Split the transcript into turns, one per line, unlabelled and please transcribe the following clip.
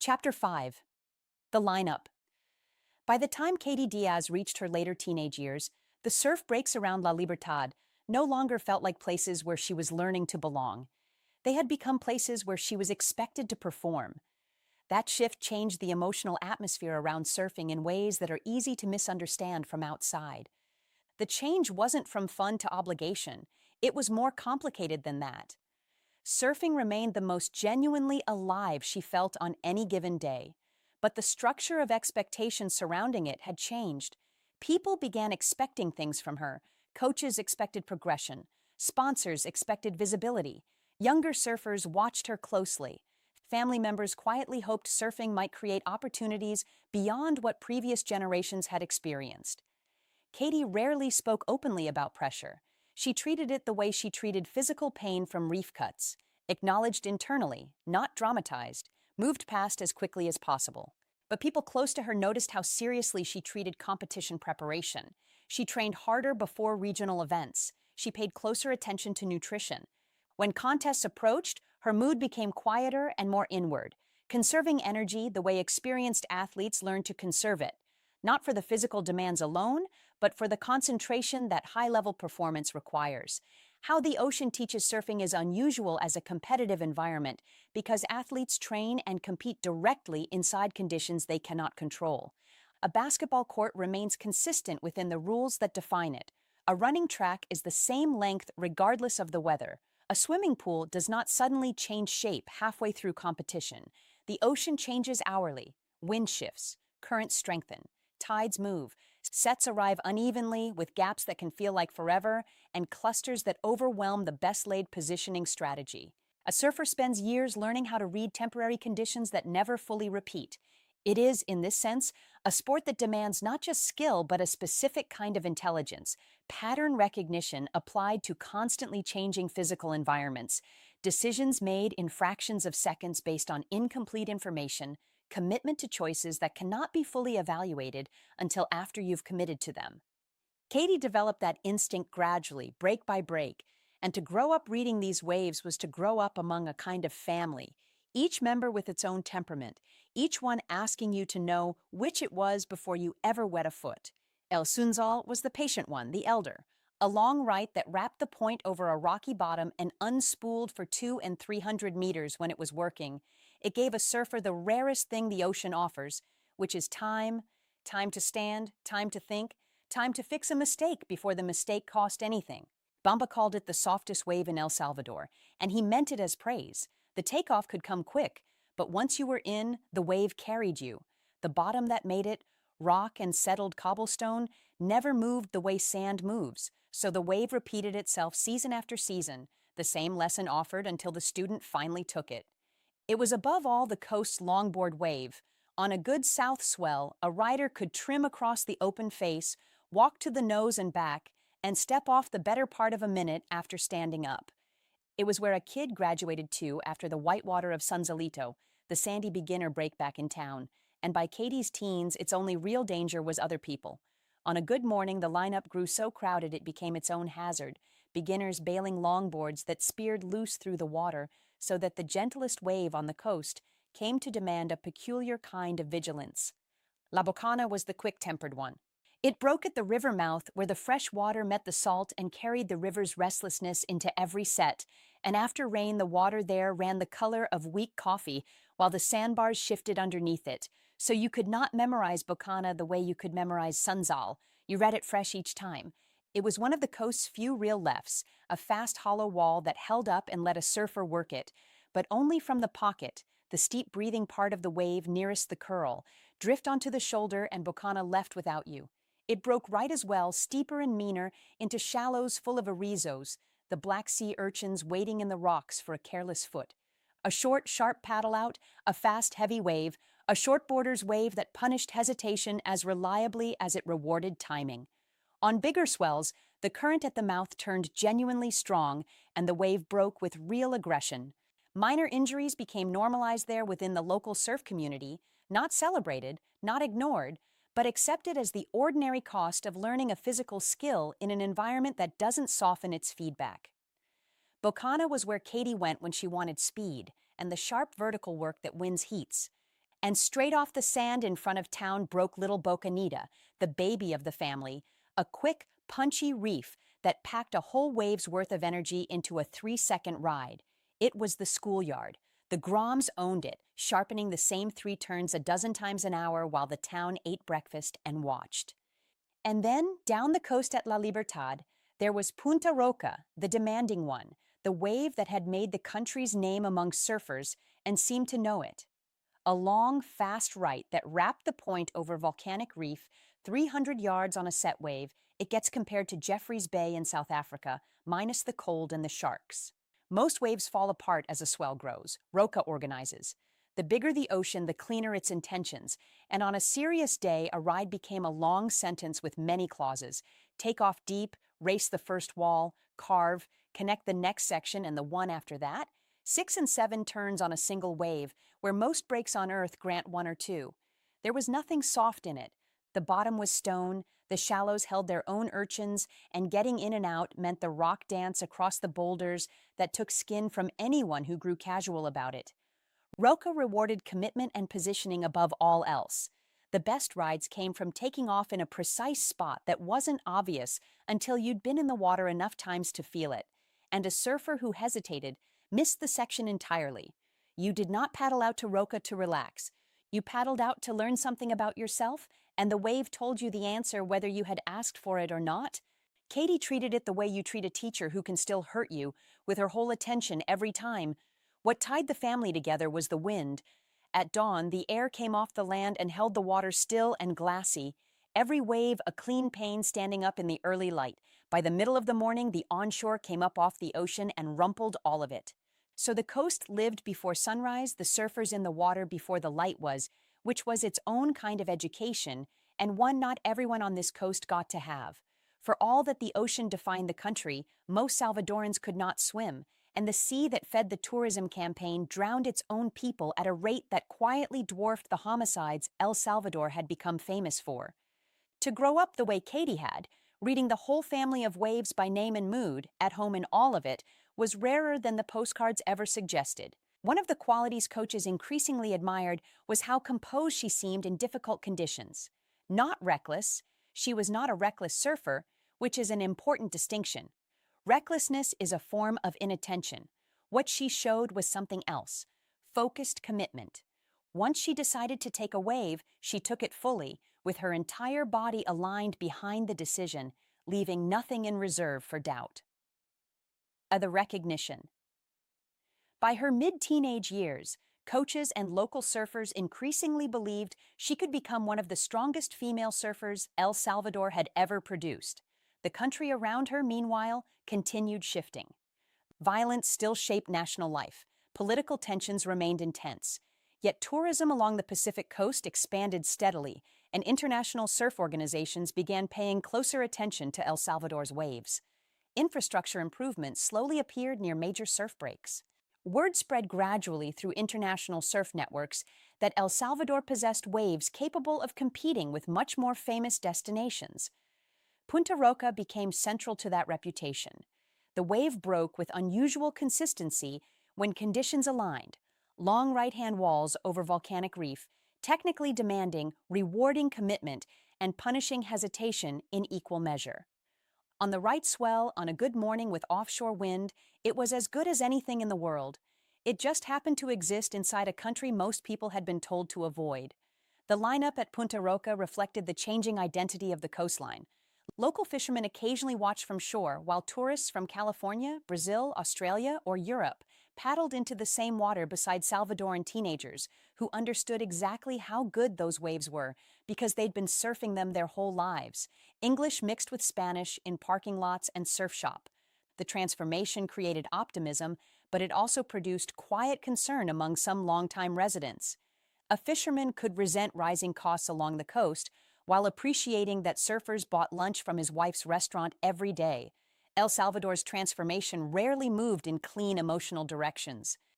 Chapter 5. The Lineup. By the time Katie Diaz reached her later teenage years, the surf breaks around La Libertad no longer felt like places where she was learning to belong. They had become places where she was expected to perform. That shift changed the emotional atmosphere around surfing in ways that are easy to misunderstand from outside. The change wasn't from fun to obligation, it was more complicated than that. Surfing remained the most genuinely alive she felt on any given day. But the structure of expectations surrounding it had changed. People began expecting things from her. Coaches expected progression. Sponsors expected visibility. Younger surfers watched her closely. Family members quietly hoped surfing might create opportunities beyond what previous generations had experienced. Katie rarely spoke openly about pressure. She treated it the way she treated physical pain from reef cuts, acknowledged internally, not dramatized, moved past as quickly as possible. But people close to her noticed how seriously she treated competition preparation. She trained harder before regional events. She paid closer attention to nutrition. When contests approached, her mood became quieter and more inward, conserving energy the way experienced athletes learn to conserve it, not for the physical demands alone, but for the concentration that high-level performance requires. How the ocean teaches surfing is unusual as a competitive environment because athletes train and compete directly inside conditions they cannot control. A basketball court remains consistent within the rules that define it. A running track is the same length regardless of the weather. A swimming pool does not suddenly change shape halfway through competition. The ocean changes hourly. Wind shifts. Currents strengthen. Tides move. Sets arrive unevenly with gaps that can feel like forever and clusters that overwhelm the best-laid positioning strategy. A surfer spends years learning how to read temporary conditions that never fully repeat. It is, in this sense, a sport that demands not just skill but a specific kind of intelligence, pattern recognition applied to constantly changing physical environments, decisions made in fractions of seconds based on incomplete information, commitment to choices that cannot be fully evaluated until after you've committed to them. Katie developed that instinct gradually, break by break, and to grow up reading these waves was to grow up among a kind of family, each member with its own temperament, each one asking you to know which it was before you ever wet a foot. El Sunzal was the patient one, the elder, a long right that wrapped the point over a rocky bottom and unspooled for 200 and 300 meters when it was working. It gave a surfer the rarest thing the ocean offers, which is time, time to stand, time to think, time to fix a mistake before the mistake cost anything. Bamba called it the softest wave in El Salvador, and he meant it as praise. The takeoff could come quick, but once you were in, the wave carried you. The bottom that made it, rock and settled cobblestone, never moved the way sand moves, so the wave repeated itself season after season, the same lesson offered until the student finally took it. It was above all the coast's longboard wave. On a good south swell, a rider could trim across the open face, walk to the nose and back, and step off the better part of a minute after standing up. It was where a kid graduated to after the whitewater of Sunzalito, the sandy beginner break back in town, and by Katie's teens, its only real danger was other people. On a good morning, the lineup grew so crowded it became its own hazard, beginners bailing longboards that speared loose through the water so that the gentlest wave on the coast came to demand a peculiar kind of vigilance. La Bocana was the quick-tempered one. It broke at the river mouth where the fresh water met the salt and carried the river's restlessness into every set, and after rain the water there ran the color of weak coffee while the sandbars shifted underneath it, so you could not memorize Bocana the way you could memorize Sunzal. You read it fresh each time. It was one of the coast's few real lefts, a fast hollow wall that held up and let a surfer work it, but only from the pocket, the steep breathing part of the wave nearest the curl, drift onto the shoulder and Bocana left without you. It broke right as well, steeper and meaner, into shallows full of arizos, the Black Sea urchins waiting in the rocks for a careless foot. A short, sharp paddle out, a fast, heavy wave, a shortboarder's wave that punished hesitation as reliably as it rewarded timing. On bigger swells, the current at the mouth turned genuinely strong, and the wave broke with real aggression. Minor injuries became normalized there within the local surf community, not celebrated, not ignored, but accepted as the ordinary cost of learning a physical skill in an environment that doesn't soften its feedback. Bocana was where Katie went when she wanted speed and the sharp vertical work that wins heats. And straight off the sand in front of town broke little Bocanita, the baby of the family, a quick, punchy reef that packed a whole wave's worth of energy into a 3-second ride. It was the schoolyard. The Groms owned it, sharpening the same 3 turns a dozen times an hour while the town ate breakfast and watched. And then, down the coast at La Libertad, there was Punta Roca, the demanding one, the wave that had made the country's name among surfers and seemed to know it. A long, fast right that wrapped the point over volcanic reef, 300 yards on a set wave. It gets compared to Jeffreys Bay in South Africa, minus the cold and the sharks. Most waves fall apart as a swell grows, Roca organizes. The bigger the ocean, the cleaner its intentions, and on a serious day, a ride became a long sentence with many clauses. Take off deep, race the first wall, carve, connect the next section and the one after that. 6 and 7 turns on a single wave, where most breaks on Earth grant 1 or 2. There was nothing soft in it. The bottom was stone, the shallows held their own urchins, and getting in and out meant the rock dance across the boulders that took skin from anyone who grew casual about it. Roca rewarded commitment and positioning above all else. The best rides came from taking off in a precise spot that wasn't obvious until you'd been in the water enough times to feel it, and a surfer who hesitated missed the section entirely. You did not paddle out to Roca to relax. You paddled out to learn something about yourself, and the wave told you the answer whether you had asked for it or not. Katie treated it the way you treat a teacher who can still hurt you, with her whole attention every time. What tied the family together was the wind. At dawn, the air came off the land and held the water still and glassy. Every wave a clean pane standing up in the early light. By the middle of the morning, the onshore came up off the ocean and rumpled all of it. So the coast lived before sunrise, the surfers in the water before the light was, which was its own kind of education, and one not everyone on this coast got to have. For all that the ocean defined the country, most Salvadorans could not swim, and the sea that fed the tourism campaign drowned its own people at a rate that quietly dwarfed the homicides El Salvador had become famous for. To grow up the way Katie had, reading the whole family of waves by name and mood, at home in all of it, was rarer than the postcards ever suggested. One of the qualities coaches increasingly admired was how composed she seemed in difficult conditions. Not reckless, she was not a reckless surfer, which is an important distinction. Recklessness is a form of inattention. What she showed was something else, focused commitment. Once she decided to take a wave, she took it fully, with her entire body aligned behind the decision, leaving nothing in reserve for doubt. The recognition. By her mid-teenage years, coaches and local surfers increasingly believed she could become one of the strongest female surfers El Salvador had ever produced. The country around her, meanwhile, continued shifting. Violence still shaped national life. Political tensions remained intense. Yet tourism along the Pacific coast expanded steadily, and international surf organizations began paying closer attention to El Salvador's waves. Infrastructure improvements slowly appeared near major surf breaks. Word spread gradually through international surf networks that El Salvador possessed waves capable of competing with much more famous destinations. Punta Roca became central to that reputation. The wave broke with unusual consistency when conditions aligned. Long right-hand walls over volcanic reef, technically demanding, rewarding commitment, and punishing hesitation in equal measure. On the right swell, on a good morning with offshore wind, it was as good as anything in the world. It just happened to exist inside a country most people had been told to avoid. The lineup at Punta Roca reflected the changing identity of the coastline. Local fishermen occasionally watched from shore, while tourists from California, Brazil, Australia, or Europe paddled into the same water beside Salvadoran teenagers who understood exactly how good those waves were because they'd been surfing them their whole lives. English mixed with Spanish in parking lots and surf shop. The transformation created optimism, but it also produced quiet concern among some longtime residents. A fisherman could resent rising costs along the coast, while appreciating that surfers bought lunch from his wife's restaurant every day. El Salvador's transformation rarely moved in clean emotional directions.